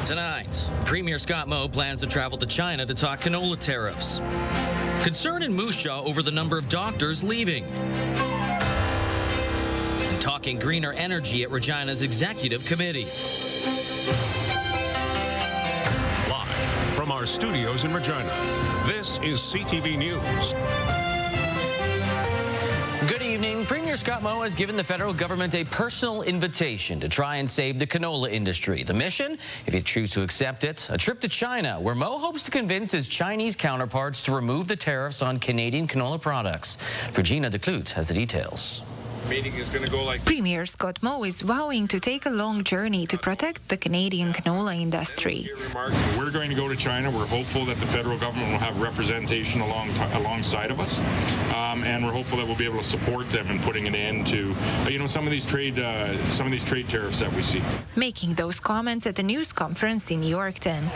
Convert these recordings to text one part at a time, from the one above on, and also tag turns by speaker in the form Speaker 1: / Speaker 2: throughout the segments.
Speaker 1: Tonight, Premier Scott Moe plans to travel to China to talk canola tariffs. Concern in Moose Jaw over the number of doctors leaving. And talking greener energy at Regina's executive committee.
Speaker 2: Live from our studios in Regina, this is CTV News.
Speaker 1: Good evening. Premier Scott Moe has given the federal government a personal invitation to try and save the canola industry. The mission, if you choose to accept it, a trip to China, where Moe hopes to convince his Chinese counterparts to remove the tariffs on Canadian canola products. Regina Declute has the details.
Speaker 3: Meeting is going to go like
Speaker 4: Premier Scott Moe is vowing to take a long journey to protect the Canadian canola industry.
Speaker 3: We're going to go to China. We're hopeful that the federal government will have representation alongside of us, and we're hopeful that we'll be able to support them in putting an end to, some of these trade tariffs that we see.
Speaker 4: Making those comments at a news conference in Yorkton.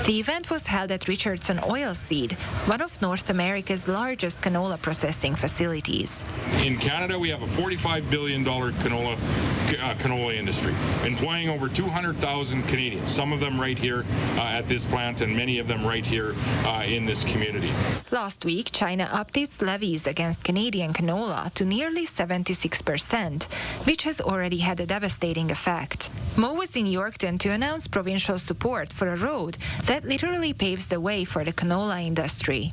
Speaker 4: The event was held at Richardson Oilseed, one of North America's largest canola processing facilities.
Speaker 3: In Canada, we have a $45 billion canola industry, employing over 200,000 Canadians, some of them right here at this plant and many of them right here in this community.
Speaker 4: Last week, China upped its levies against Canadian canola to nearly 76%, which has already had a devastating effect. Moe was in Yorkton to announce provincial support for a road that literally paves the way for the canola industry.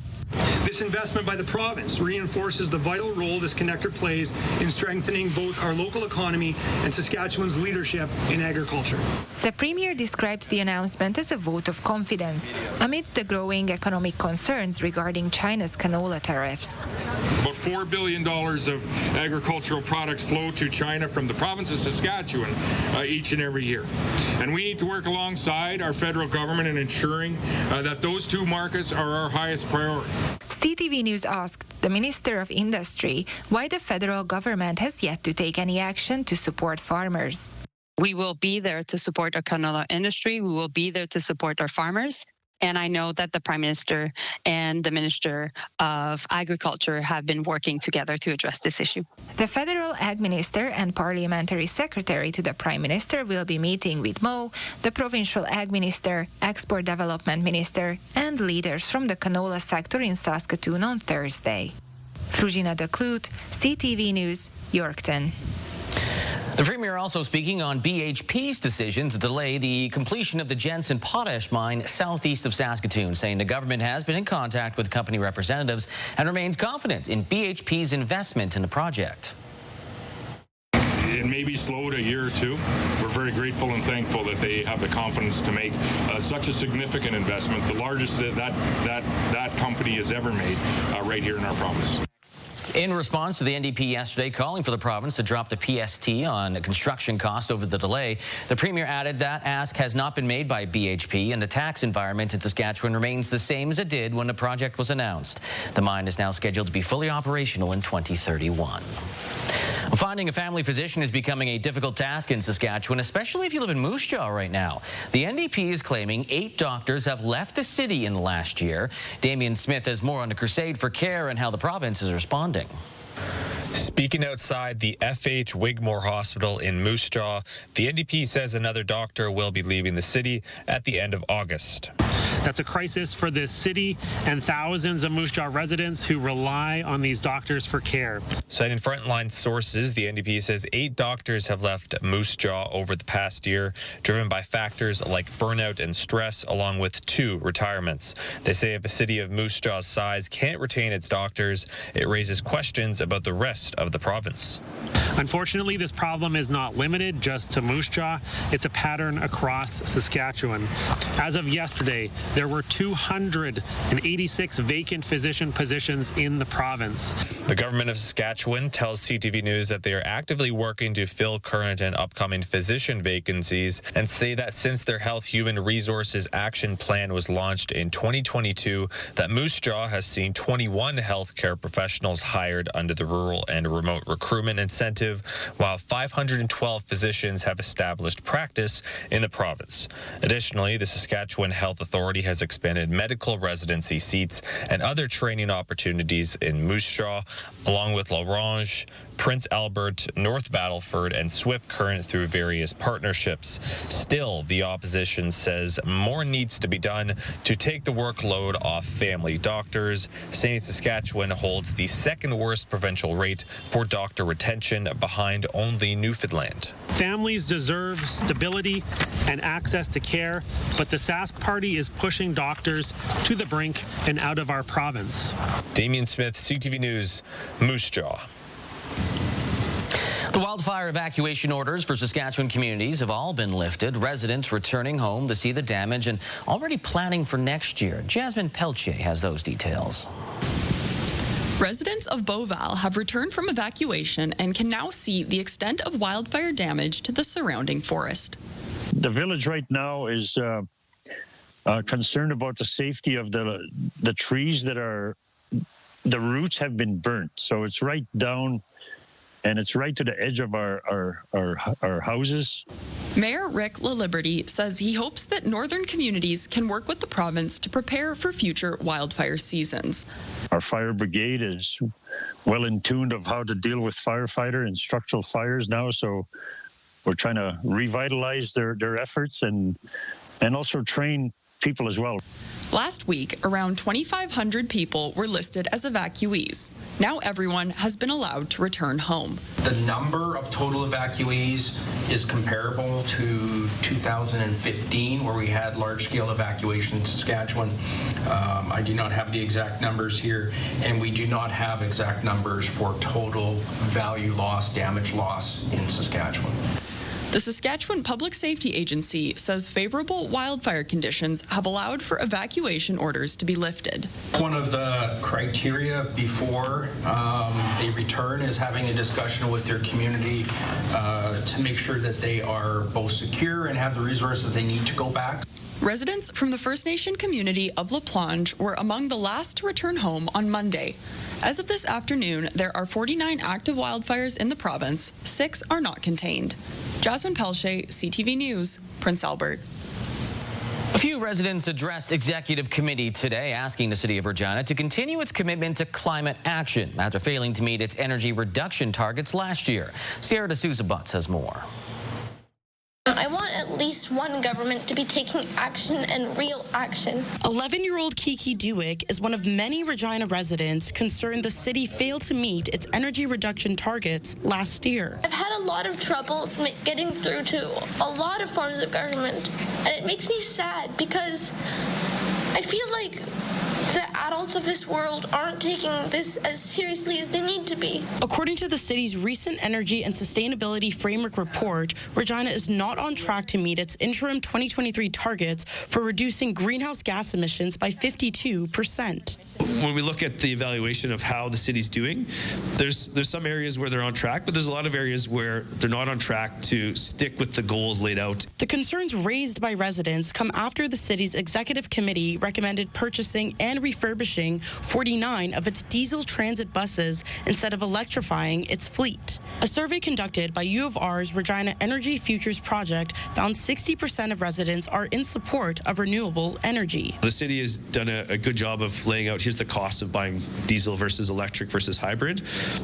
Speaker 5: This investment by the province reinforces the vital role this connector plays in strengthening both our local economy and Saskatchewan's leadership in agriculture.
Speaker 4: The Premier described the announcement as a vote of confidence amidst the growing economic concerns regarding China's canola tariffs.
Speaker 3: About $4 billion of agricultural products flow to China from the province of Saskatchewan each and every year. And we need to work alongside our federal government in ensuring that those two markets are our highest priority.
Speaker 4: CTV News asked the Minister of Industry why the federal government has yet to take any action to support farmers.
Speaker 6: We will be there to support our canola industry. We will be there to support our farmers. And I know that the Prime Minister and the Minister of Agriculture have been working together to address this issue.
Speaker 4: The Federal Ag Minister and Parliamentary Secretary to the Prime Minister will be meeting with Moe, the Provincial Ag Minister, Export Development Minister, and leaders from the canola sector in Saskatoon on Thursday. Regina Declute, CTV News, Yorkton.
Speaker 1: The Premier also speaking on BHP's decision to delay the completion of the Jensen potash mine southeast of Saskatoon, saying the government has been in contact with company representatives and remains confident in BHP's investment in the project.
Speaker 3: It may be slowed a year or two. We're very grateful and thankful that they have the confidence to make such a significant investment, the largest that company has ever made right here in our province.
Speaker 1: In response to the NDP yesterday calling for the province to drop the PST on construction costs over the delay, the Premier added that ask has not been made by BHP and the tax environment in Saskatchewan remains the same as it did when the project was announced. The mine is now scheduled to be fully operational in 2031. Finding a family physician is becoming a difficult task in Saskatchewan, especially if you live in Moose Jaw right now. The NDP is claiming 8 doctors have left the city in the last year. Damien Smith has more on the crusade for care and how the province is responding.
Speaker 7: Speaking outside the FH Wigmore Hospital in Moose Jaw, the NDP says another doctor will be leaving the city at the end of August.
Speaker 8: That's a crisis for this city and thousands of Moose Jaw residents who rely on these doctors for care.
Speaker 7: Citing frontline sources, the NDP says 8 doctors have left Moose Jaw over the past year, driven by factors like burnout and stress, along with 2 retirements. They say if a city of Moose Jaw's size can't retain its doctors, it raises questions about the rest of the province.
Speaker 8: Unfortunately, this problem is not limited just to Moose Jaw. It's a pattern across Saskatchewan. As of yesterday, there were 286 vacant physician positions in the province.
Speaker 7: The government of Saskatchewan tells CTV News that they are actively working to fill current and upcoming physician vacancies and say that since their Health Human Resources Action Plan was launched in 2022, that Moose Jaw has seen 21 healthcare professionals hired under the Rural and a remote recruitment incentive, while 512 physicians have established practice in the province. Additionally, the Saskatchewan Health Authority has expanded medical residency seats and other training opportunities in Moose Jaw, along with L'Orange, Prince Albert, North Battleford, and Swift Current through various partnerships. Still, the opposition says more needs to be done to take the workload off family doctors, saying Saskatchewan holds the second worst provincial rate for doctor retention, behind only Newfoundland.
Speaker 8: Families deserve stability and access to care, but the Sask Party is pushing doctors to the brink and out of our province.
Speaker 7: Damien Smith, CTV News, Moose Jaw.
Speaker 1: The wildfire evacuation orders for Saskatchewan communities have all been lifted. Residents returning home to see the damage and already planning for next year. Jasmine Peltier has those details.
Speaker 9: Residents of Beauval have returned from evacuation and can now see the extent of wildfire damage to the surrounding forest.
Speaker 10: The village right now is concerned about the safety of the trees that are, the roots have been burnt. So it's right down and it's right to the edge of our houses.
Speaker 9: Mayor Rick LaLiberty says he hopes that northern communities can work with the province to prepare for future wildfire seasons.
Speaker 10: Our fire brigade is well in tune of how to deal with firefighter and structural fires now, so we're trying to revitalize their efforts and also train people as well.
Speaker 9: Last week, around 2,500 people were listed as evacuees. Now everyone has been allowed to return home.
Speaker 11: The number of total evacuees is comparable to 2015, where we had large-scale evacuation in Saskatchewan. I do not have the exact numbers here, and we do not have exact numbers for total value loss, damage loss in Saskatchewan.
Speaker 9: The Saskatchewan Public Safety Agency says favorable wildfire conditions have allowed for evacuation orders to be lifted.
Speaker 11: One of the criteria before they return is having a discussion with their community to make sure that they are both secure and have the resources they need to go back.
Speaker 9: Residents from the First Nation community of La Plonge were among the last to return home on Monday. As of this afternoon, there are 49 active wildfires in the province. 6 are not contained. Jasmine Peltier, CTV News, Prince Albert.
Speaker 1: A few residents addressed Executive Committee today, asking the City of Regina to continue its commitment to climate action after failing to meet its energy reduction targets last year. Sierra D'Souza Butts has more.
Speaker 12: I want at least one government to be taking action and real action.
Speaker 13: 11-year-old Kiki Dewick is one of many Regina residents concerned the city failed to meet its energy reduction targets last year.
Speaker 12: I've had a lot of trouble getting through to a lot of forms of government, and it makes me sad because I feel like the adults of this world aren't taking this as seriously as they need to be.
Speaker 13: According to the city's recent Energy and Sustainability Framework report, Regina is not on track to meet its interim 2023 targets for reducing greenhouse gas emissions by 52%.
Speaker 14: When we look at the evaluation of how the city's doing, there's some areas where they're on track, but there's a lot of areas where they're not on track to stick with the goals laid out.
Speaker 13: The concerns raised by residents come after the city's executive committee recommended purchasing and refurbishing 49 of its diesel transit buses instead of electrifying its fleet. A survey conducted by U of R's Regina Energy Futures project found 60% of residents are in support of renewable energy.
Speaker 14: The city has done a good job of laying out here's the cost of buying diesel versus electric versus hybrid.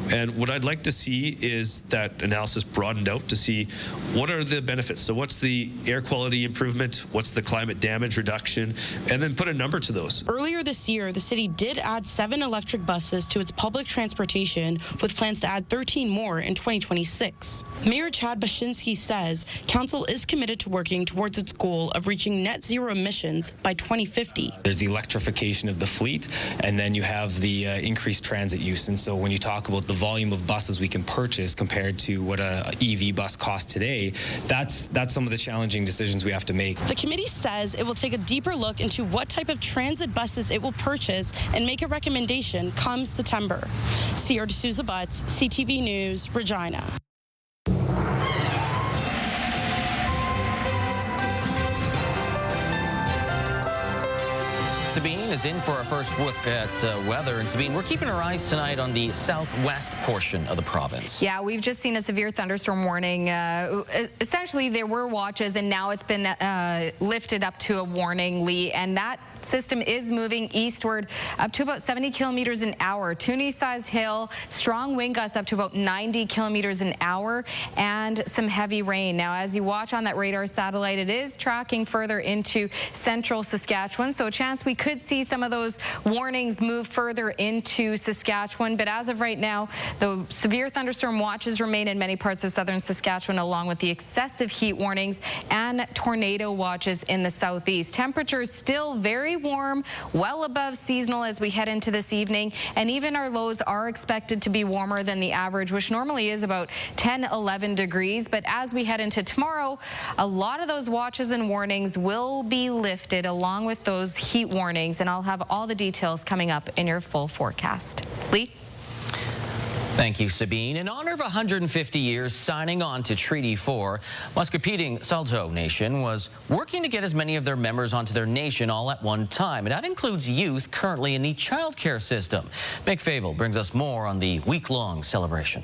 Speaker 14: And what I'd like to see is that analysis broadened out to see what are the benefits. So what's the air quality improvement? What's the climate damage reduction? And then put a number to those.
Speaker 13: Earlier this year, the city did add 7 electric buses to its public transportation with plans to add 13 more in 2026. Mayor Chad Bashinsky says council is committed to working towards its goal of reaching net zero emissions by 2050.
Speaker 15: There's the electrification of the fleet, and then you have the increased transit use. And so when you talk about the volume of buses we can purchase compared to what a EV bus costs today, that's some of the challenging decisions we have to make.
Speaker 13: The committee says it will take a deeper look into what type of transit buses it will purchase and make a recommendation come September. Sierra D'Souza Butts, CTV News, Regina.
Speaker 1: Sabine is in for our first look at weather. And Sabine, we're keeping our eyes tonight on the southwest portion of the province.
Speaker 16: Yeah, we've just seen a severe thunderstorm warning. Essentially, there were watches, and now it's been lifted up to a warning, Lee, and that system is moving eastward up to about 70 kilometers an hour. Toonie-sized hail, strong wind gusts up to about 90 kilometers an hour, and some heavy rain. Now, as you watch on that radar satellite, it is tracking further into central Saskatchewan, so a chance we could see some of those warnings move further into Saskatchewan. But as of right now, the severe thunderstorm watches remain in many parts of southern Saskatchewan, along with the excessive heat warnings and tornado watches in the southeast. Temperatures still very warm, well above seasonal as we head into this evening, and even our lows are expected to be warmer than the average, which normally is about 10-11 degrees. But as we head into tomorrow, a lot of those watches and warnings will be lifted along with those heat warnings, and I'll have all the details coming up in your full forecast. Lee?
Speaker 1: Thank you, Sabine. In honor of 150 years signing on to Treaty 4, Musquepeeting Saulteaux Nation was working to get as many of their members onto their nation all at one time, and that includes youth currently in the child care system. Mick Favel brings us more on the week-long celebration.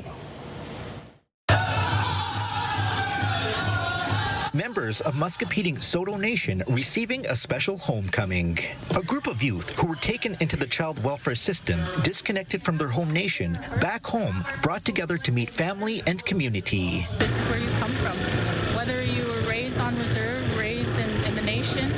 Speaker 17: Members of Musquepeeting Saulteaux Nation receiving a special homecoming. A group of youth who were taken into the child welfare system, disconnected from their home nation, back home, brought together to meet family and community.
Speaker 18: This is where you come from. Whether you were raised on reserve, raised in the nation,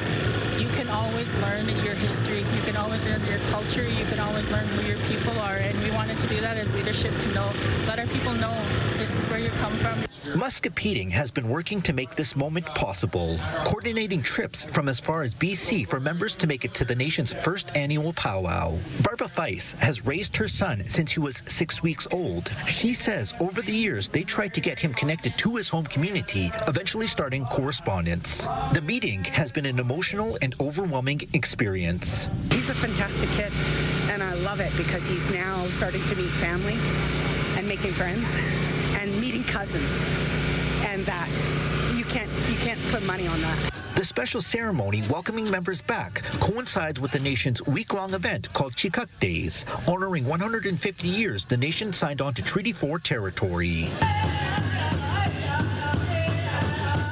Speaker 18: you can always learn your history. You can always learn your culture. You can always learn who your people are. And we wanted to do that as leadership, to know, let our people know this is where you come from.
Speaker 17: Musquepeeting has been working to make this moment possible, coordinating trips from as far as BC for members to make it to the nation's first annual powwow. Barbara Feiss has raised her son since he was 6 weeks old. She says over the years they tried to get him connected to his home community, eventually starting correspondence. The meeting has been an emotional and overwhelming experience.
Speaker 19: He's a fantastic kid, and I love it because he's now starting to meet family and making friends and meeting cousins, and that's you can't put money on that.
Speaker 17: The special ceremony welcoming members back coincides with the nation's week-long event called Chikuk Days, honoring 150 years the nation signed on to Treaty 4 territory.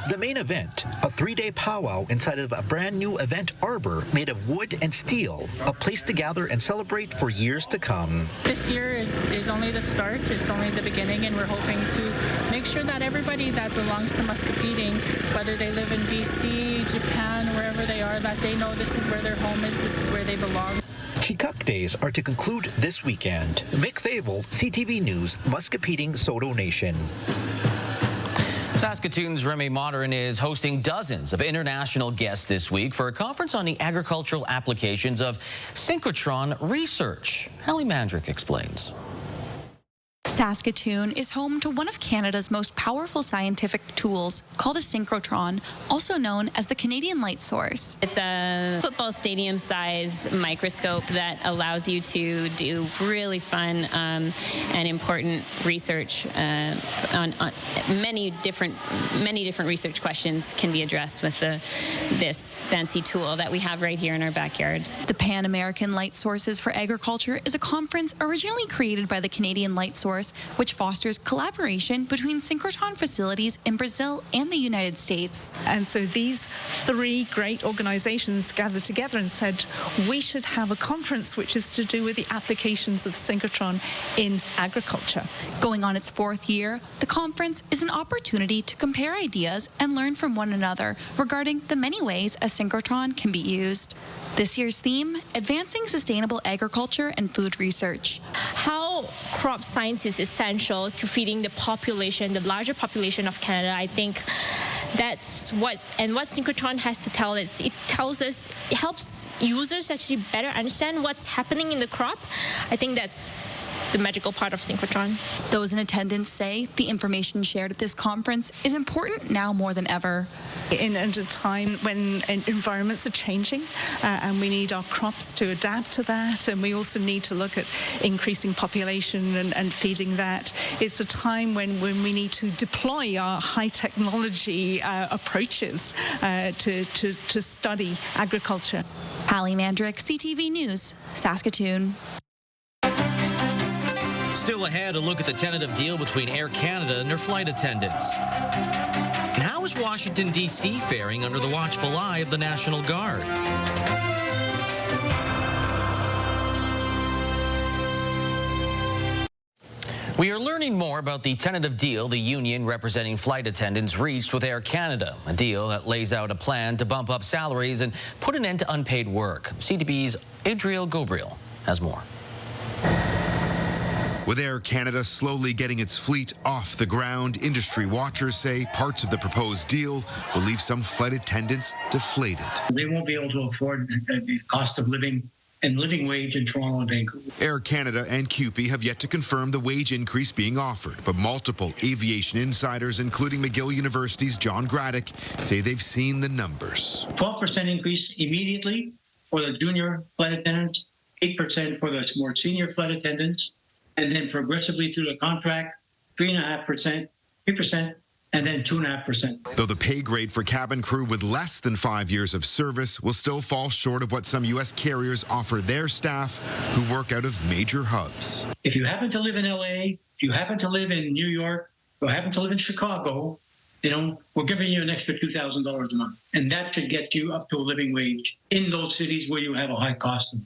Speaker 17: The main event, a 3-day powwow inside of a brand new event arbor made of wood and steel, a place to gather and celebrate for years to come.
Speaker 18: This year is only the start, it's only the beginning, and we're hoping to make sure that everybody that belongs to Musquepeeting, whether they live in BC, Japan, wherever they are, that they know this is where their home is, this is where they belong.
Speaker 17: Chikuk Days are to conclude this weekend. Mick Favel, CTV News, Musquepeeting Saulteaux Nation.
Speaker 1: Saskatoon's Remy Modern is hosting dozens of international guests this week for a conference on the agricultural applications of Synchrotron research. Hallie Mandrick explains.
Speaker 20: Saskatoon is home to one of Canada's most powerful scientific tools, called a synchrotron, also known as the Canadian light source.
Speaker 21: It's a football stadium-sized microscope that allows you to do really fun and important research on many different research questions can be addressed with this fancy tool that we have right here in our backyard.
Speaker 20: The Pan American Light Sources for Agriculture is a conference originally created by the Canadian Light Source, which fosters collaboration between synchrotron facilities in Brazil and the United States.
Speaker 22: And so these three great organizations gathered together and said, we should have a conference which is to do with the applications of synchrotron in agriculture.
Speaker 20: Going on its 4th year, the conference is an opportunity to compare ideas and learn from one another regarding the many ways a synchrotron can be used. This year's theme, Advancing Sustainable Agriculture and Food Research.
Speaker 23: How crop science is essential to feeding the population, the larger population of Canada, I think that's what Synchrotron has to tell us. It tells us, it helps users actually better understand what's happening in the crop. I think that's the magical part of Synchrotron.
Speaker 20: Those in attendance say the information shared at this conference is important now more than ever.
Speaker 22: In a time when environments are changing and we need our crops to adapt to that, and we also need to look at increasing population and feeding that. It's a time when we need to deploy our high technology approaches to study agriculture.
Speaker 20: Hallie Mandrick, CTV News, Saskatoon.
Speaker 1: Still ahead, a look at the tentative deal between Air Canada and their flight attendants. And how is Washington, D.C. faring under the watchful eye of the National Guard? We are learning more about the tentative deal the union representing flight attendants reached with Air Canada, a deal that lays out a plan to bump up salaries and put an end to unpaid work. CTV's Adriel Gabriel has more.
Speaker 2: With Air Canada slowly getting its fleet off the ground, industry watchers say parts of the proposed deal will leave some flight attendants deflated.
Speaker 5: They won't be able to afford the cost of living and living wage in Toronto and Vancouver.
Speaker 2: Air Canada and CUPE have yet to confirm the wage increase being offered, but multiple aviation insiders, including McGill University's John Graddick, say they've seen the numbers.
Speaker 5: 12% increase immediately for the junior flight attendants, 8% for the more senior flight attendants, and then progressively through the contract, 3.5%, 3%, and then 2.5%.
Speaker 2: Though the pay grade for cabin crew with less than 5 years of service will still fall short of what some U.S. carriers offer their staff who work out of major hubs.
Speaker 5: If you happen to live in L.A., if you happen to live in New York, if you happen to live in Chicago, we're giving you an extra $2,000 a month. And that should get you up to a living wage in those cities where you have a high cost of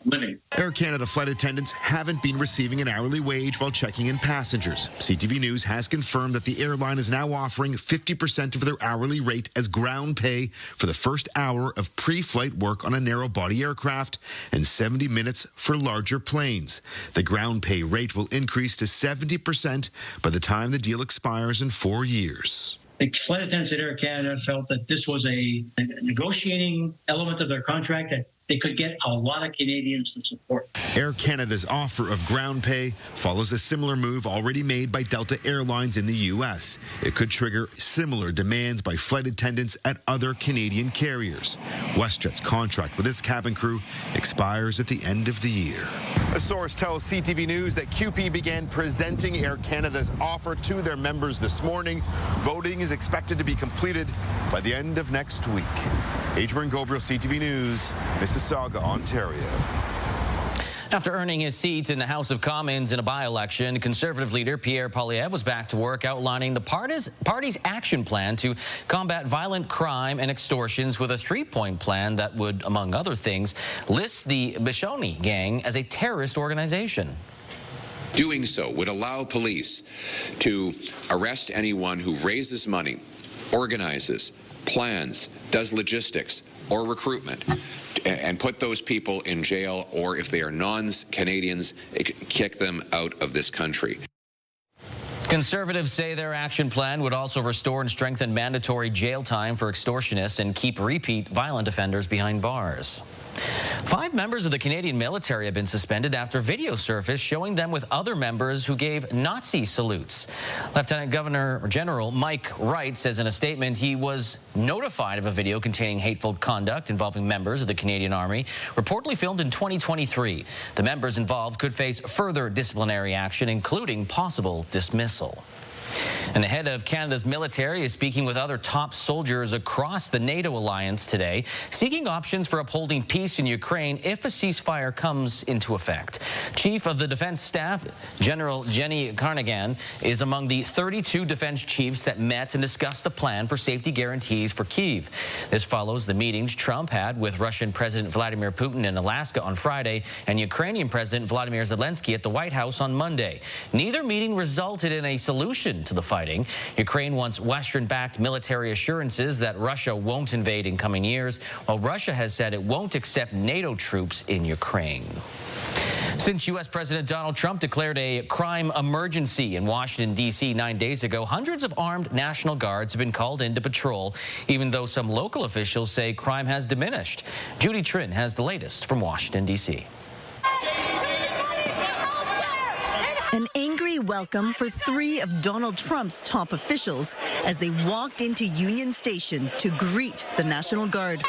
Speaker 5: living.
Speaker 2: Air Canada flight attendants haven't been receiving an hourly wage while checking in passengers. CTV News has confirmed that the airline is now offering 50% of their hourly rate as ground pay for the first hour of pre-flight work on a narrow-body aircraft and 70 minutes for larger planes. The ground pay rate will increase to 70% by the time the deal expires in 4 years.
Speaker 5: The flight attendants at Air Canada felt that this was a negotiating element of their contract that they could get a lot of Canadians to support.
Speaker 2: Air Canada's offer of ground pay follows a similar move already made by Delta Airlines in the U.S. It could trigger similar demands by flight attendants at other Canadian carriers. WestJet's contract with its cabin crew expires at the end of the year.
Speaker 6: A source tells CTV News that CUPE began presenting Air Canada's offer to their members this morning. Voting is expected to be completed by the end of next week. Adrian Gabriel, CTV News, Mississauga, Ontario.
Speaker 1: After earning his seat in the House of Commons in a by-election, Conservative leader Pierre Poilievre was back to work outlining the party's action plan to combat violent crime and extortions with a three-point plan that would, among other things, list the Bishoni gang as a terrorist organization.
Speaker 24: Doing so would allow police to arrest anyone who raises money, organizes, plans, does logistics or recruitment, and put those people in jail, or if they are non-Canadians, kick them out of this country.
Speaker 1: Conservatives say their action plan would also restore and strengthen mandatory jail time for extortionists and keep repeat violent offenders behind bars. 5 members of the Canadian military have been suspended after video surfaced showing them with other members who gave Nazi salutes. Lieutenant Governor General Mike Wright says in a statement he was notified of a video containing hateful conduct involving members of the Canadian Army, reportedly filmed in 2023. The members involved could face further disciplinary action, including possible dismissal. And the head of Canada's military is speaking with other top soldiers across the NATO alliance today, seeking options for upholding peace in Ukraine if a ceasefire comes into effect. Chief of the Defense Staff, General Jenny Carnagan, is among the 32 defense chiefs that met and discussed a plan for safety guarantees for Kyiv. This follows the meetings Trump had with Russian President Vladimir Putin in Alaska on Friday and Ukrainian President Vladimir Zelensky at the White House on Monday. Neither meeting resulted in a solution to the fighting. Ukraine wants Western-backed military assurances that Russia won't invade in coming years, while Russia has said it won't accept NATO troops in Ukraine. Since U.S. President Donald Trump declared a crime emergency in Washington, D.C. 9 days ago, hundreds of armed National Guards have been called in to patrol, even though some local officials say crime has diminished. Judy Trin has the latest from Washington, D.C.
Speaker 3: welcome for 3 of Donald Trump's top officials as they walked into Union Station to greet the National Guard.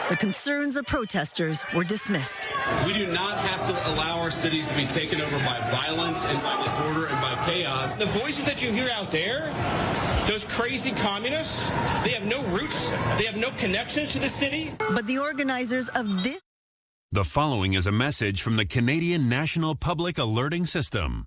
Speaker 3: The concerns of protesters were dismissed.
Speaker 4: We do not have to allow our cities to be taken over by violence and by disorder and by chaos.
Speaker 7: The voices that you hear out there, those crazy communists, they have no roots, they have no connections to the city.
Speaker 3: But the organizers of this...
Speaker 8: The following is a message from the Canadian National Public Alerting System.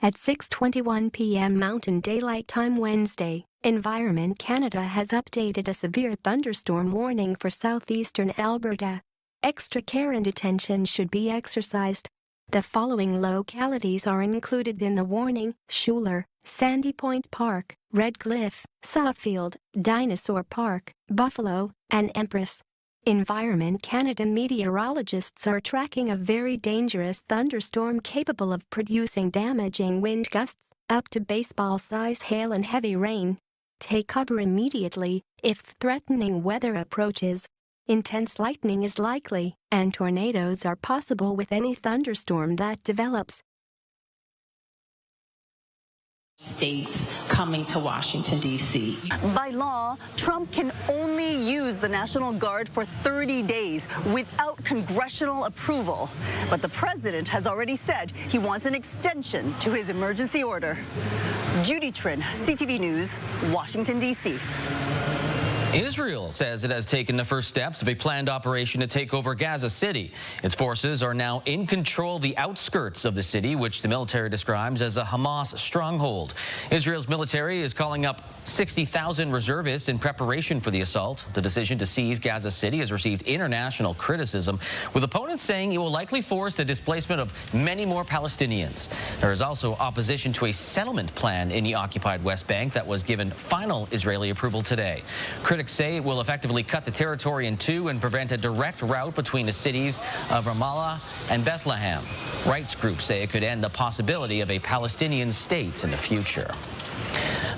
Speaker 25: At 6:21 p.m. Mountain Daylight Time Wednesday, Environment Canada has updated a severe thunderstorm warning for southeastern Alberta. Extra care and attention should be exercised. The following localities are included in the warning: Schuler, Sandy Point Park, Red Cliff, Sawfield, Dinosaur Park, Buffalo, and Empress. Environment Canada meteorologists are tracking a very dangerous thunderstorm capable of producing damaging wind gusts, up to baseball-size hail and heavy rain. Take cover immediately if threatening weather approaches. Intense lightning is likely, and tornadoes are possible with any thunderstorm that develops.
Speaker 26: States coming to Washington, D.C.
Speaker 3: By law, Trump can only use the National Guard for 30 days without congressional approval. But the president has already said he wants an extension to his emergency order. Judy Trin, CTV News, Washington, D.C.
Speaker 1: Israel says it has taken the first steps of a planned operation to take over Gaza City. Its forces are now in control of the outskirts of the city, which the military describes as a Hamas stronghold. Israel's military is calling up 60,000 reservists in preparation for the assault. The decision to seize Gaza City has received international criticism, with opponents saying it will likely force the displacement of many more Palestinians. There is also opposition to a settlement plan in the occupied West Bank that was given final Israeli approval today. Critics say it will effectively cut the territory in two and prevent a direct route between the cities of Ramallah and Bethlehem. Rights groups say it could end the possibility of a Palestinian state in the future.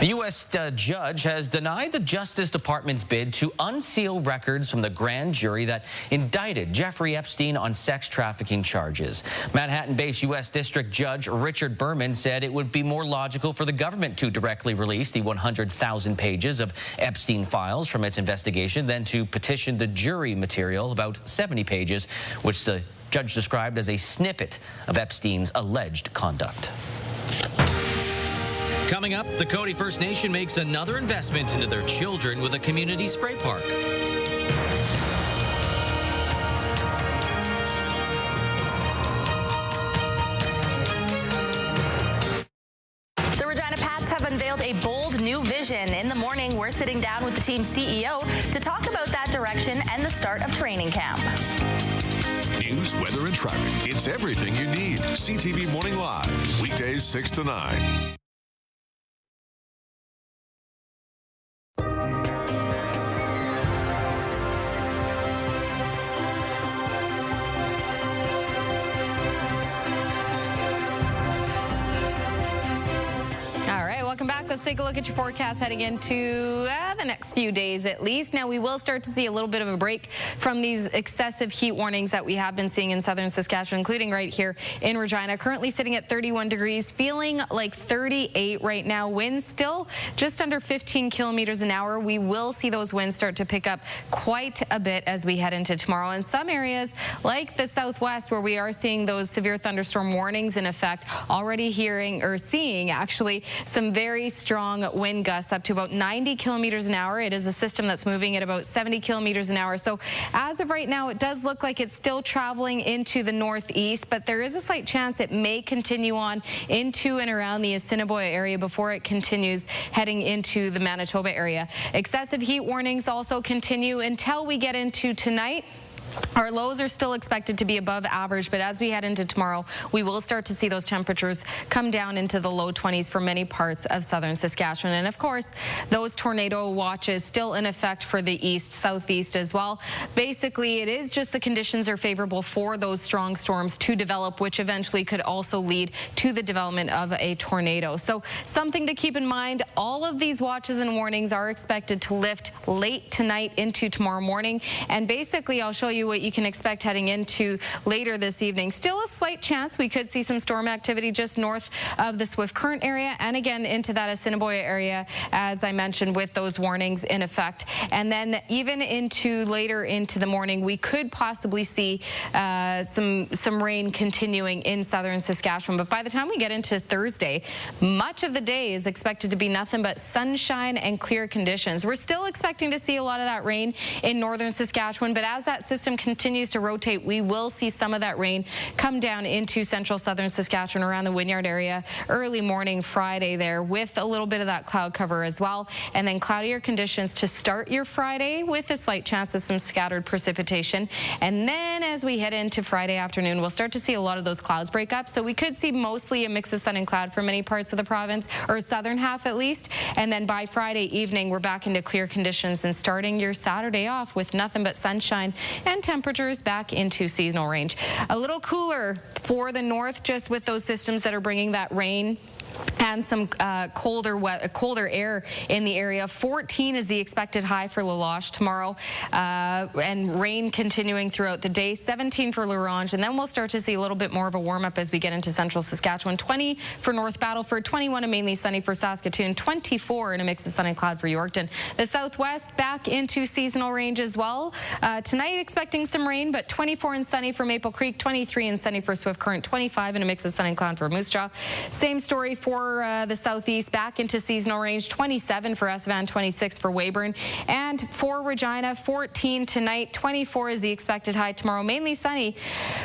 Speaker 1: A U.S. judge has denied the Justice Department's bid to unseal records from the grand jury that indicted Jeffrey Epstein on sex trafficking charges. Manhattan-based U.S. District Judge Richard Berman said it would be more logical for the government to directly release the 100,000 pages of Epstein files from its investigation than to petition the jury material, about 70 pages, which the judge described as a snippet of Epstein's alleged conduct. Coming up, the Cote First Nation makes another investment into their children with a community spray park.
Speaker 27: The Regina Pats have unveiled a bold new vision. In the morning, we're sitting down with the team's CEO to talk about that direction and the start of training camp.
Speaker 28: News, weather, and traffic. It's everything you need. CTV Morning Live, weekdays 6 to 9.
Speaker 16: Welcome back. Let's take a look at your forecast heading into the next few days at least. Now, we will start to see a little bit of a break from these excessive heat warnings that we have been seeing in southern Saskatchewan, including right here in Regina. Currently sitting at 31 degrees, feeling like 38 right now. Winds still just under 15 kilometers an hour. We will see those winds start to pick up quite a bit as we head into tomorrow. In some areas, like the southwest, where we are seeing those severe thunderstorm warnings in effect, already seeing actually some very strong wind gusts up to about 90 kilometers an hour. It is a system that's moving at about 70 kilometers an hour. So as of right now, it does look like it's still traveling into the northeast, but there is a slight chance it may continue on into and around the Assiniboia area before it continues heading into the Manitoba area. Excessive heat warnings also continue until we get into tonight. Our lows are still expected to be above average, but as we head into tomorrow, we will start to see those temperatures come down into the low 20s for many parts of southern Saskatchewan. And of course, those tornado watches still in effect for the east, southeast as well. Basically, it is just the conditions are favorable for those strong storms to develop, which eventually could also lead to the development of a tornado. So something to keep in mind, all of these watches and warnings are expected to lift late tonight into tomorrow morning. And basically, I'll show you what you can expect heading into later this evening. Still a slight chance we could see some storm activity just north of the Swift Current area and again into that Assiniboia area, as I mentioned, with those warnings in effect. And then even into later into the morning, we could possibly see some rain continuing in southern Saskatchewan. But by the time we get into Thursday, much of the day is expected to be nothing but sunshine and clear conditions. We're still expecting to see a lot of that rain in northern Saskatchewan, but as that system continues to rotate, we will see some of that rain come down into central southern Saskatchewan around the Wynyard area early morning Friday there, with a little bit of that cloud cover as well. And then cloudier conditions to start your Friday with a slight chance of some scattered precipitation. And then as we head into Friday afternoon, we'll start to see a lot of those clouds break up. So we could see mostly a mix of sun and cloud for many parts of the province, or southern half at least. And then by Friday evening, we're back into clear conditions and starting your Saturday off with nothing but sunshine and temperatures back into seasonal range. A little cooler for the north, just with those systems that are bringing that rain and some colder air in the area. 14 is the expected high for La Loche tomorrow, and rain continuing throughout the day. 17 for La Ronge, and then we'll start to see a little bit more of a warm-up as we get into central Saskatchewan. 20 for North Battleford, 21 and mainly sunny for Saskatoon, 24 in a mix of sun and cloud for Yorkton. The southwest back into seasonal range as well. Tonight expecting some rain, but 24 and sunny for Maple Creek, 23 and sunny for Swift Current, 25 in a mix of sun and cloud for Moose Jaw. Same story for the southeast, back into seasonal range, 27 for Estevan, 26 for Weyburn. And for Regina, 14 tonight, 24 is the expected high tomorrow, mainly sunny.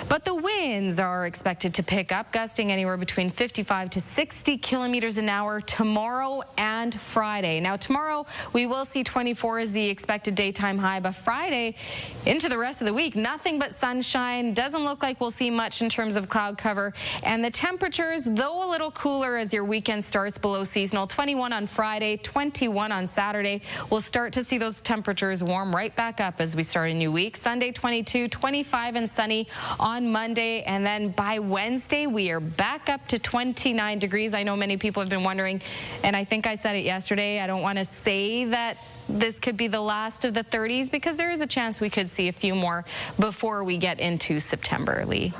Speaker 16: But the winds are expected to pick up, gusting anywhere between 55 to 60 kilometers an hour tomorrow and Friday. Now tomorrow we will see 24 as the expected daytime high, but Friday into the rest of the week, nothing but sunshine. Doesn't look like we'll see much in terms of cloud cover. And the temperatures, though a little cooler as your weekend starts, below seasonal, 21 on Friday, 21 on Saturday. We'll start to see those temperatures warm right back up as we start a new week. Sunday 22, 25 and sunny on Monday, and then by Wednesday we are back up to 29 degrees. I know many people have been wondering, and I think I said it yesterday, I don't want to say that this could be the last of the 30s because there is a chance we could see a few more before we get into September, Lee.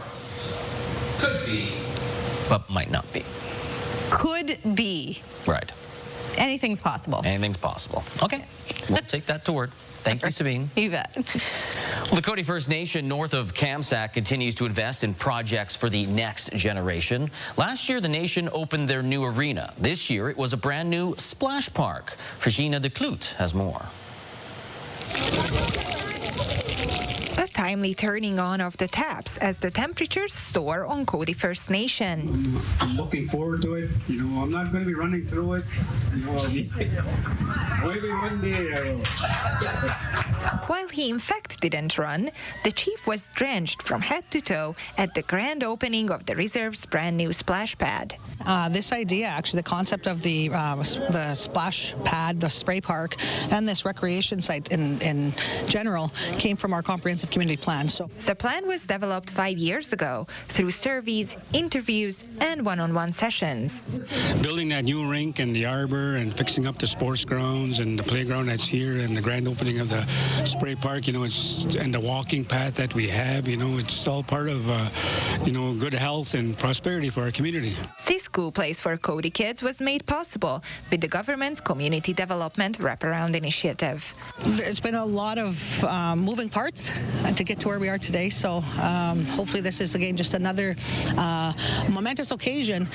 Speaker 1: Could be, but might not be.
Speaker 16: Could be.
Speaker 1: Right.
Speaker 16: Anything's possible.
Speaker 1: Anything's possible. Okay. We'll take that to word. Thank you, Sabine.
Speaker 16: You bet.
Speaker 1: Well, the Cote First Nation north of Kamsack continues to invest in projects for the next generation. Last year, the nation opened their new arena. This year, it was a brand new splash park. Regina de Kloot has more.
Speaker 9: A timely turning on of the taps as the temperatures soar on Cote First Nation.
Speaker 10: I'm looking forward to it. You know, I'm not going to be running through it. You know, maybe one day I will.
Speaker 9: While he in fact didn't run, the chief was drenched from head to toe at the grand opening of the reserve's brand new splash pad.
Speaker 11: This idea, actually, the concept of the splash pad, the spray park, and this recreation site in general came from our comprehensive community plan. So
Speaker 9: the plan was developed 5 years ago through surveys, interviews, and one-on-one sessions.
Speaker 12: Building that new rink and the arbor and fixing up the sports grounds and the playground that's here and the grand opening of the spray park, you know, and the walking path that we have, you know, it's all part of, you know, good health and prosperity for our community.
Speaker 9: This cool place for Cote kids was made possible with the government's Community Development Wraparound Initiative.
Speaker 11: It's been a lot of moving parts to get to where we are today, so hopefully this is, again, just another momentous occasion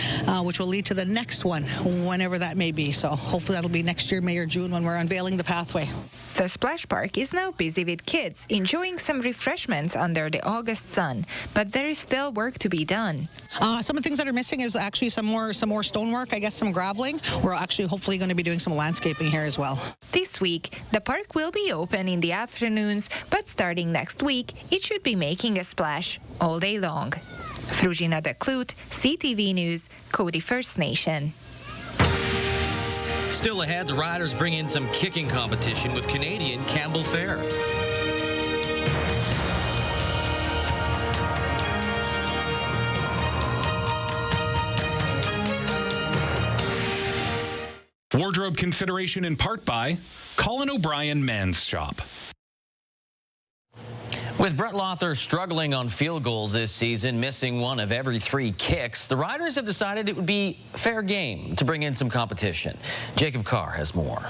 Speaker 11: which will lead to the next one, whenever that may be. So hopefully that'll be next year, May or June, when we're unveiling the pathway.
Speaker 9: The splash park is now busy with kids enjoying some refreshments under the August sun, but there is still work to be done.
Speaker 11: Some of the things that are missing is actually some more stonework, I guess some graveling. We're actually hopefully going to be doing some landscaping here as well.
Speaker 9: This week, the park will be open in the afternoons, but starting next week, week, it should be making a splash all day long. Regina Declute, CTV News, Cote First Nation.
Speaker 1: Still ahead, the Riders bring in some kicking competition with Canadian Campbell Fair.
Speaker 13: Wardrobe consideration in part by Colin O'Brien Men's Shop.
Speaker 1: With Brett Lothar struggling on field goals this season, missing one of every 3 kicks, the Riders have decided it would be fair game to bring in some competition. Jacob Carr has more.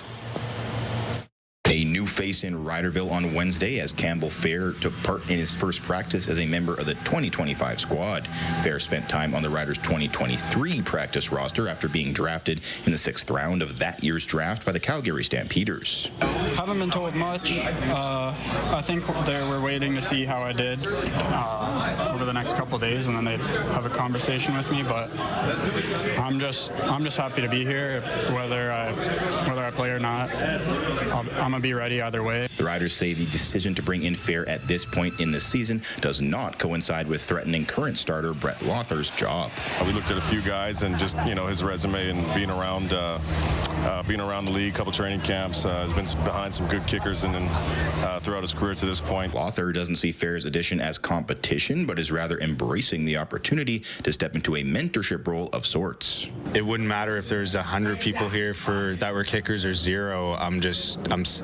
Speaker 14: A new face in Riderville on Wednesday as Campbell Fair took part in his first practice as a member of the 2025 squad. Fair spent time on the Riders' 2023 practice roster after being drafted in the 6th round of that year's draft by the Calgary Stampeders.
Speaker 15: Haven't been told much. I think they were waiting to see how I did over the next couple of days, and then they'd have a conversation with me. But I'm just happy to be here, whether I play or not. I'm gonna be ready either way.
Speaker 14: The Riders say the decision to bring in Fair at this point in the season does not coincide with threatening current starter Brett Lothar's job.
Speaker 17: We looked at a few guys and just, his resume and being around the league, a couple training camps, has been behind some good kickers and then throughout his career to this point.
Speaker 14: Lothar doesn't see Fair's addition as competition, but is rather embracing the opportunity to step into a mentorship role of sorts.
Speaker 18: It wouldn't matter if there's 100 people here that were kickers or 0. I'm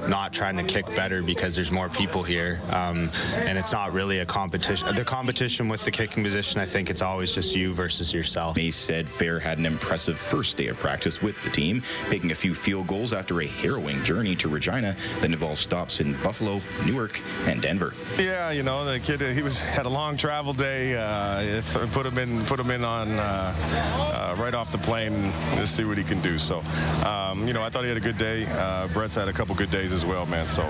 Speaker 18: not trying to kick better because there's more people here, and it's not really a competition. The competition with the kicking position, I think it's always just you versus yourself.
Speaker 14: Mace said Fair had an impressive first day of practice with the team, picking a few field goals after a harrowing journey to Regina that involved stops in Buffalo, Newark, and Denver.
Speaker 17: Yeah, the kid, he had a long travel day. Put him in on right off the plane to see what he can do. So, I thought he had a good day. Brett's had a couple good days as well, man. So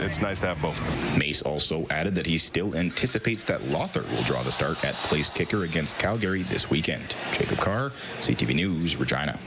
Speaker 17: it's nice to have both.
Speaker 14: Mace also added that he still anticipates that Lothar will draw the start at place kicker against Calgary this weekend. Jacob Carr, CTV News, Regina.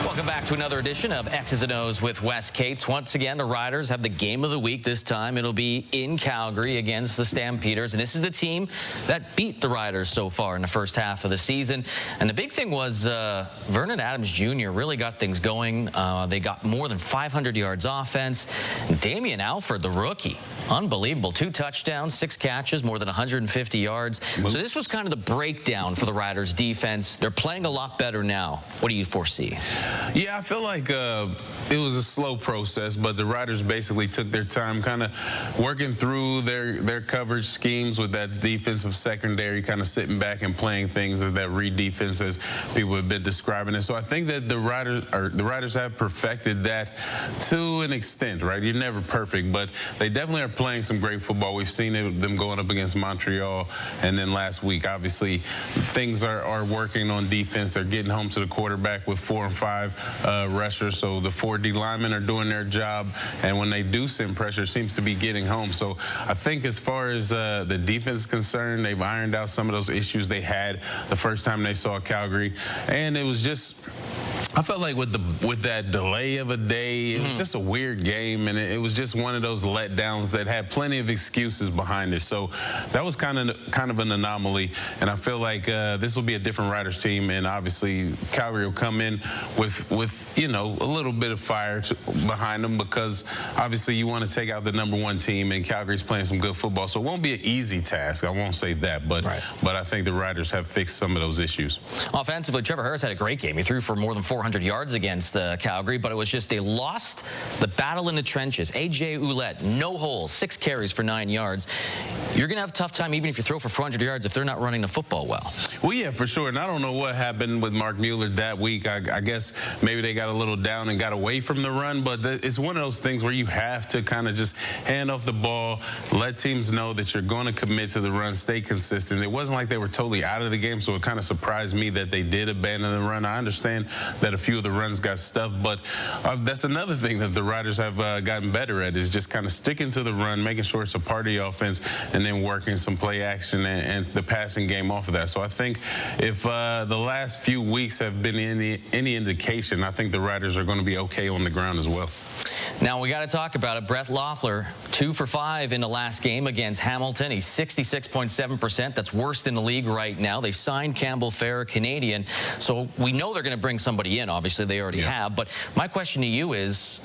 Speaker 1: Welcome back to another edition of X's and O's with Wes Cates. Once again, the Riders have the game of the week this time. It'll be in Calgary against the Stampeders. And this is the team that beat the Riders so far in the first half of the season. And the big thing was Vernon Adams Jr. really got things going. They got more than 500 yards offense. And Damian Alford, the rookie, unbelievable. 2 touchdowns, 6 catches, more than 150 yards. So this was kind of the breakdown for the Riders defense. They're playing a lot better now. What do you foresee?
Speaker 19: Yeah, I feel like it was a slow process, but the Riders basically took their time kind of working through their coverage schemes with that defensive secondary, kind of sitting back and playing things of that read defense as people have been describing it. So I think that the Riders have perfected that to an extent, right? You're never perfect, but they definitely are playing some great football. We've seen them going up against Montreal, and then last week, obviously, things are working on defense. They're getting home to the quarterback with 4 and 5 rushers, so the 4 D linemen are doing their job, and when they do send pressure, it seems to be getting home. So I think as far as the defense is concerned, they've ironed out some of those issues they had the first time they saw Calgary, and it was just, I felt like with that delay of a day, it was just a weird game, and it was just one of those letdowns that had plenty of excuses behind it. So that was kind of an anomaly, and I feel like this will be a different Riders team, and obviously Calgary will come in with a little bit of fire behind them, because obviously you want to take out the #1 team, and Calgary's playing some good football, so it won't be an easy task. I won't say that, but I think the Riders have fixed some of those issues.
Speaker 1: Offensively, Trevor Harris had a great game. He threw for more than 400 yards against Calgary, but it was just they lost the battle in the trenches. A.J. Ouellette, no holes, 6 carries for 9 yards. You're going to have a tough time even if you throw for 400 yards if they're not running the football well.
Speaker 19: Well, yeah, for sure. And I don't know what happened with Mark Mueller that week. I guess maybe they got a little down and got away from the run, but it's one of those things where you have to kind of just hand off the ball, let teams know that you're going to commit to the run, stay consistent. It wasn't like they were totally out of the game, so it kind of surprised me that they did abandon the run. I understand that that a few of the runs got stuffed. But that's another thing that the Riders have gotten better at, is just kind of sticking to the run, making sure it's a part of the offense, and then working some play action and the passing game off of that. So I think if the last few weeks have been any indication, I think the Riders are going to be okay on the ground as well.
Speaker 1: Now, we got to talk about it. Brett Loeffler, 2 for 5 in the last game against Hamilton. He's 66.7%. That's worst in the league right now. They signed Campbell Fair, Canadian. So we know they're going to bring somebody in. Obviously, they already have. But my question to you is,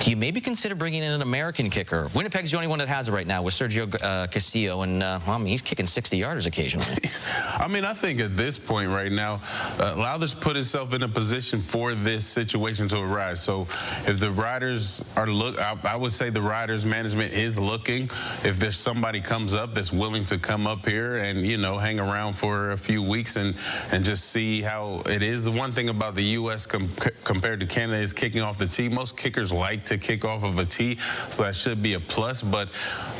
Speaker 1: do you maybe consider bringing in an American kicker? Winnipeg's the only one that has it right now with Sergio Castillo, and well, I mean, he's kicking 60-yarders occasionally.
Speaker 19: I mean, I think at this point right now, Lowther's put himself in a position for this situation to arise. So if the Riders are I would say the Riders management is looking. If there's somebody comes up that's willing to come up here and, you know, hang around for a few weeks and just see how it is. The one thing about the U.S. compared to Canada is kicking off the tee. Most kickers like to kick off of a tee, so that should be a plus. But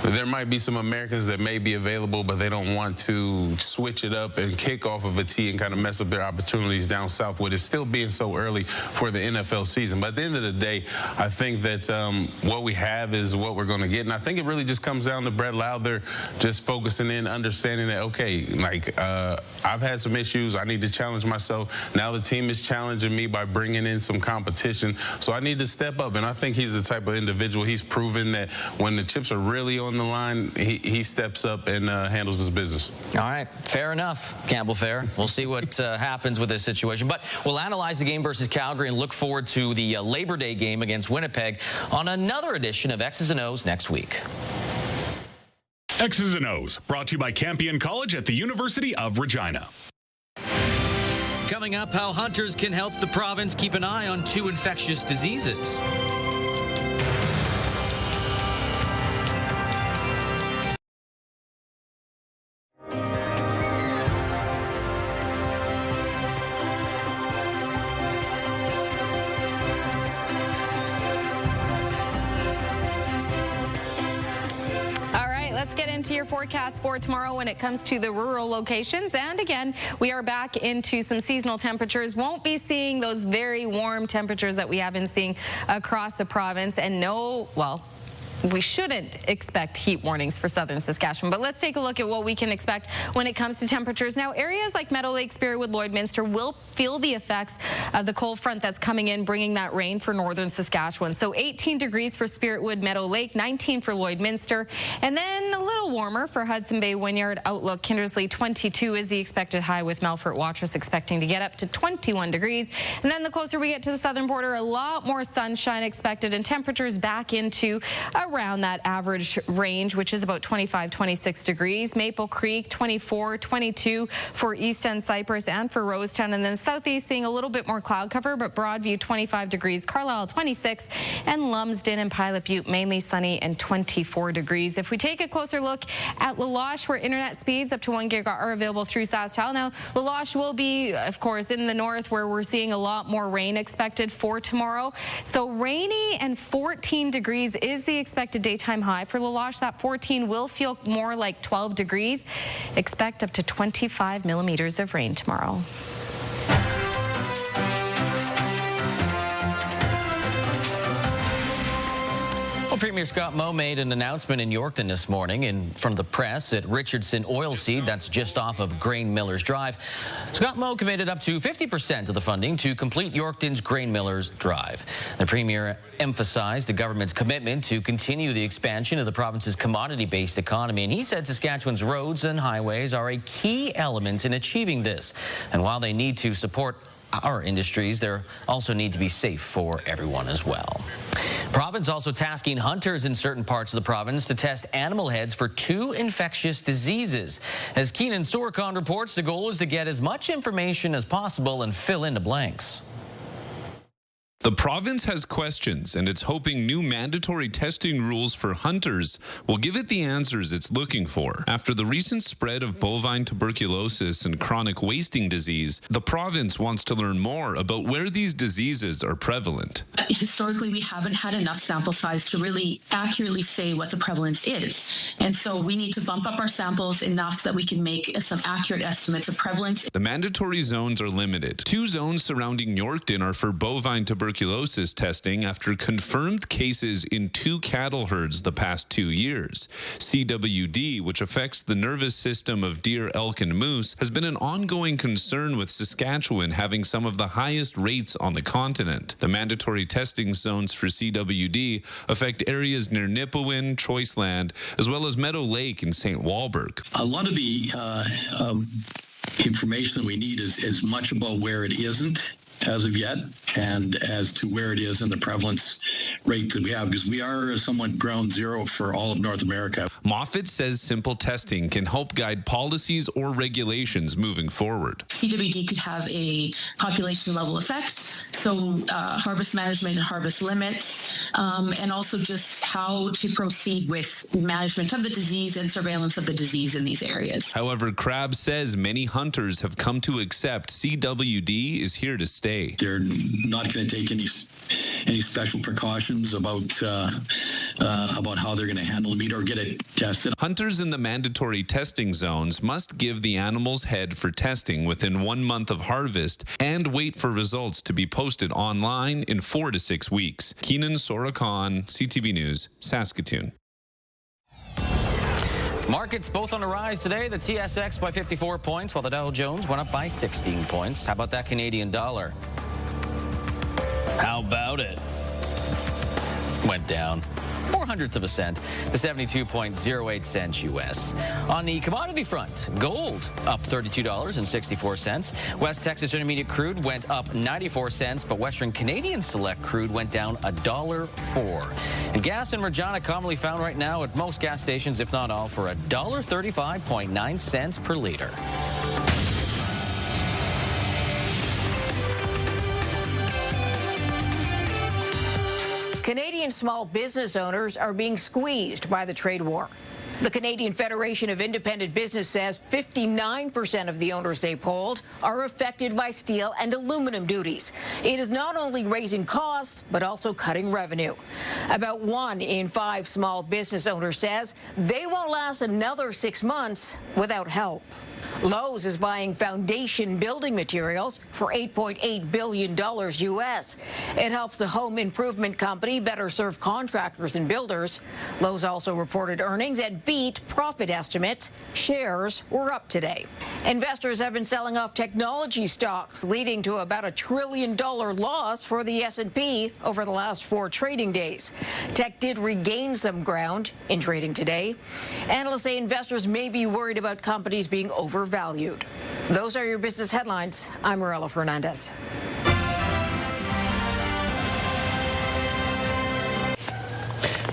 Speaker 19: there might be some Americans that may be available, but they don't want to switch it up and kick off of a tee and kind of mess up their opportunities down south with it still being so early for the NFL season. But at the end of the day, I think that what we have is what we're going to get. And I think it really just comes down to Brett Loeffler just focusing in, understanding that, okay, like I've had some issues. I need to challenge myself. Now the team is challenging me by bringing in some competition. So I need to step up. And I think he's the type of individual, he's proven that when the chips are really on the line, he steps up and handles his business.
Speaker 1: All right, fair enough, Campbell Fair. We'll see what happens with this situation. But we'll analyze the game versus Calgary and look forward to the Labor Day game against Winnipeg on another edition of X's and O's next week.
Speaker 13: X's and O's, brought to you by Campion College at the University of Regina.
Speaker 1: Coming up, how hunters can help the province keep an eye on 2 infectious diseases.
Speaker 16: Your forecast for tomorrow when it comes to the rural locations. And again, we are back into some seasonal temperatures. Won't be seeing those very warm temperatures that we have been seeing across the province. And no, well, we shouldn't expect heat warnings for southern Saskatchewan, but let's take a look at what we can expect when it comes to temperatures. Now, areas like Meadow Lake, Spiritwood, Lloydminster will feel the effects of the cold front that's coming in, bringing that rain for northern Saskatchewan. So 18 degrees for Spiritwood, Meadow Lake, 19 for Lloydminster, and then a little warmer for Hudson Bay, Wynyard, Outlook, Kindersley. 22 is the expected high, with Melfort Watrous expecting to get up to 21 degrees. And then the closer we get to the southern border, a lot more sunshine expected and temperatures back into around that average range, which is about 25, 26 degrees. Maple Creek, 24, 22 for East End, Cypress, and for Rosetown. And then southeast seeing a little bit more cloud cover, but Broadview, 25 degrees. Carlisle, 26. And Lumsden and Pilot Butte, mainly sunny and 24 degrees. If we take a closer look at La Loche, where internet speeds up to 1 gig are available through SaskTel. Now, La Loche will be, of course, in the north, where we're seeing a lot more rain expected for tomorrow. So rainy and 14 degrees is the expected daytime high for La Loche. That 14 will feel more like 12 degrees. Expect up to 25 millimeters of rain tomorrow.
Speaker 1: Well, Premier Scott Moe made an announcement in Yorkton this morning in front of the press at Richardson Oilseed, that's just off of Grain Millers Drive. Scott Moe committed up to 50% of the funding to complete Yorkton's Grain Millers Drive. The Premier emphasized the government's commitment to continue the expansion of the province's commodity-based economy, and he said Saskatchewan's roads and highways are a key element in achieving this. And while they need to support our industries, they also need to be safe for everyone as well. Province also tasking hunters in certain parts of the province to test animal heads for 2 infectious diseases. As Keenan Sorkon reports, the goal is to get as much information as possible and fill in the blanks.
Speaker 2: The province has questions, and it's hoping new mandatory testing rules for hunters will give it the answers it's looking for. After the recent spread of bovine tuberculosis and chronic wasting disease, the province wants to learn more about where these diseases are prevalent.
Speaker 26: historically, we haven't had enough sample size to really accurately say what the prevalence is. And so we need to bump up our samples enough that we can make some accurate estimates of prevalence.
Speaker 2: The mandatory zones are limited. 2 zones surrounding Yorkton are for bovine tuberculosis testing after confirmed cases in 2 cattle herds the past 2 years. CWD, which affects the nervous system of deer, elk, and moose, has been an ongoing concern, with Saskatchewan having some of the highest rates on the continent. The mandatory testing zones for CWD affect areas near Nipawin, Choiceland, as well as Meadow Lake and St. Walburg.
Speaker 4: A lot of the information that we need is much about where it isn't as of yet, and as to where it is in the prevalence rate that we have, because we are somewhat ground zero for all of North America.
Speaker 2: Moffat says simple testing can help guide policies or regulations moving forward.
Speaker 26: CWD could have a population level effect, so harvest management and harvest limits, and also just how to proceed with management of the disease and surveillance of the disease in these areas.
Speaker 2: However, Crabb says many hunters have come to accept CWD is here to stay.
Speaker 4: They're not going to take any special precautions about how they're going to handle the meat or get it tested.
Speaker 2: Hunters in the mandatory testing zones must give the animal's head for testing within 1 month of harvest and wait for results to be posted online in 4 to 6 weeks. Keenan Sorakhan, CTV News, Saskatoon.
Speaker 1: Markets both on a rise today. The TSX by 54 points, while the Dow Jones went up by 16 points. How about that Canadian dollar? How about it? Went down 0.04 of a cent to 72.08 cents U.S. On the commodity front, gold up $32.64. West Texas Intermediate crude went up 94 cents, but Western Canadian Select crude went down $1.04. And gas in Regina commonly found right now at most gas stations, if not all, for $1.35.9 cents per liter.
Speaker 5: Canadian small business owners are being squeezed by the trade war. The Canadian Federation of Independent Business says 59% of the owners they polled are affected by steel and aluminum duties. It is not only raising costs, but also cutting revenue. About 1 in 5 small business owners says they won't last another 6 months without help. Lowe's is buying foundation building materials for $8.8 billion U.S. It helps the home improvement company better serve contractors and builders. Lowe's also reported earnings that beat profit estimates. Shares were up today. Investors have been selling off technology stocks, leading to about $1 trillion loss for the S&P over the last 4 trading days. Tech did regain some ground in trading today. Analysts say investors may be worried about companies being overvalued. Those are your business headlines. I'm Morella Fernandez.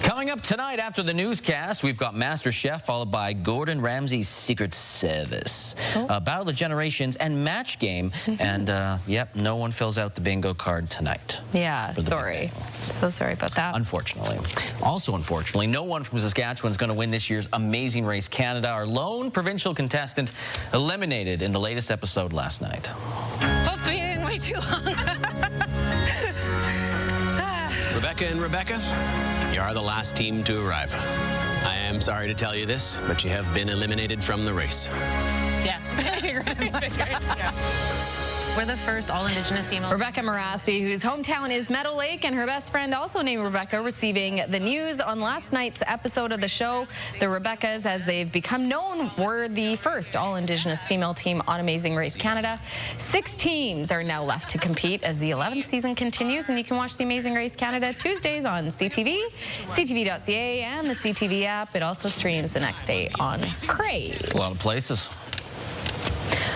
Speaker 1: Coming up tonight after the newscast, we've got Master Chef followed by Gordon Ramsay's Secret Service. Battle of the Generations and Match Game. And, yep, no one fills out the bingo card tonight.
Speaker 16: Yeah, sorry. So sorry about that.
Speaker 1: Unfortunately. Also, unfortunately, no one from Saskatchewan is going to win this year's Amazing Race Canada. Our lone provincial contestant eliminated in the latest episode last night.
Speaker 6: Hopefully you didn't wait too long.
Speaker 20: Rebecca and Rebecca, you are the last team to arrive. I am sorry to tell you this, but you have been eliminated from the race.
Speaker 6: Yeah. We're the first all-Indigenous female.
Speaker 16: Rebecca Morassi, whose hometown is Meadow Lake, and her best friend, also named Rebecca, receiving the news on last night's episode of the show. The Rebeccas, as they've become known, were the first all-Indigenous female team on Amazing Race Canada. 6 teams are now left to compete as the 11th season continues, and you can watch the Amazing Race Canada Tuesdays on CTV, CTV.ca, and the CTV app. It also streams the next day on Crave.
Speaker 1: A lot of places.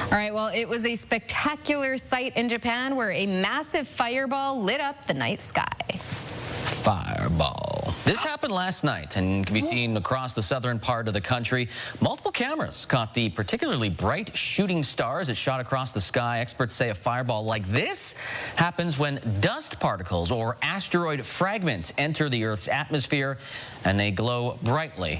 Speaker 16: All right, well, it was a spectacular sight in Japan where a massive fireball lit up the night sky.
Speaker 1: Fireball. This happened last night and can be seen across the southern part of the country. Multiple cameras caught the particularly bright shooting stars that shot across the sky. Experts say a fireball like this happens when dust particles or asteroid fragments enter the Earth's atmosphere, and they glow brightly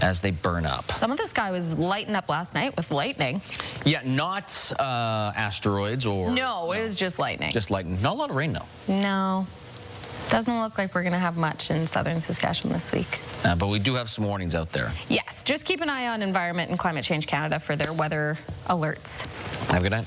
Speaker 1: as they burn up.
Speaker 16: Some of the sky was lighting up last night with lightning.
Speaker 1: Yeah, not asteroids or...
Speaker 16: No, it was just lightning.
Speaker 1: Just lightning. Not a lot of rain, though.
Speaker 16: No. Doesn't look like we're going to have much in southern Saskatchewan this week.
Speaker 1: But we do have some warnings out there.
Speaker 16: Yes, just keep an eye on Environment and Climate Change Canada for their weather alerts.
Speaker 1: Have a good night.